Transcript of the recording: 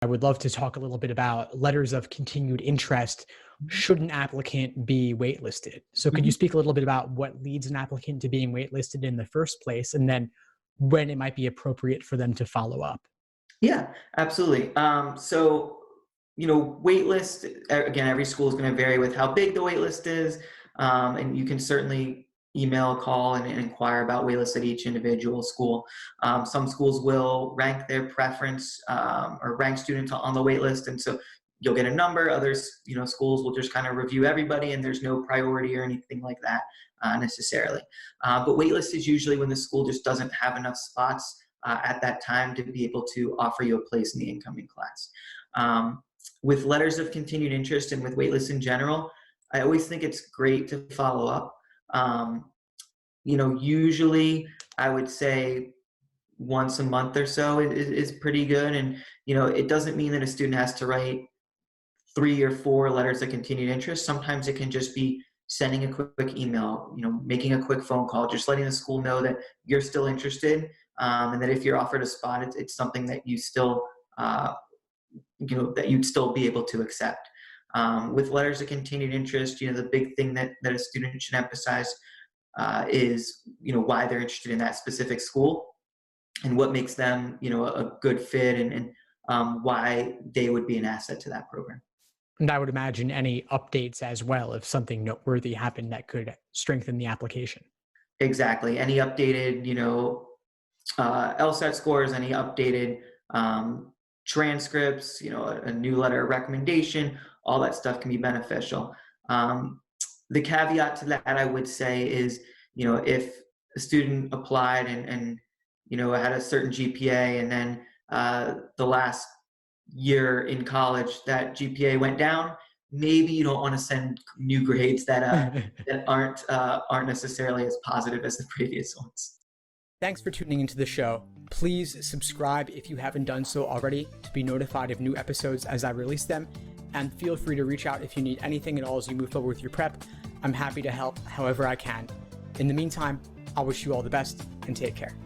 I would love to talk a little bit about letters of continued interest. Should an applicant be waitlisted? So could you Mhm. speak a little bit about what leads an applicant to being waitlisted in the first place, and then when it might be appropriate for them to follow up? Yeah, absolutely. Wait list, again, every school is going to vary with how big the wait list is. And you can certainly email, call, and inquire about wait lists at each individual school. Some schools will rank their preference or rank students on the wait list. And so you'll get a number. Others, schools will just kind of review everybody and there's no priority or anything like that necessarily. But wait list is usually when the school just doesn't have enough spots at that time to be able to offer you a place in the incoming class. With letters of continued interest and with waitlists in general, I always think it's great to follow up. Usually I would say once a month or so is pretty good. And, it doesn't mean that a student has to write 3 or 4 letters of continued interest. Sometimes it can just be sending a quick email, making a quick phone call, just letting the school know that you're still interested, and that if you're offered a spot, it's something that you still, that you'd still be able to accept. With letters of continued interest, the big thing that a student should emphasize is, why they're interested in that specific school and what makes them, a good fit and why they would be an asset to that program. And I would imagine any updates as well if something noteworthy happened that could strengthen the application. Exactly. Any updated, LSAT scores, any updated transcripts, a new letter of recommendation, all that stuff can be beneficial. The caveat to that, I would say, is, if a student applied and had a certain GPA and then the last year in college that GPA went down, maybe you don't want to send new grades that aren't necessarily as positive as the previous ones. Thanks for tuning into the show. Please subscribe if you haven't done so already to be notified of new episodes as I release them. And feel free to reach out if you need anything at all as you move forward with your prep. I'm happy to help however I can. In the meantime, I'll wish you all the best and take care.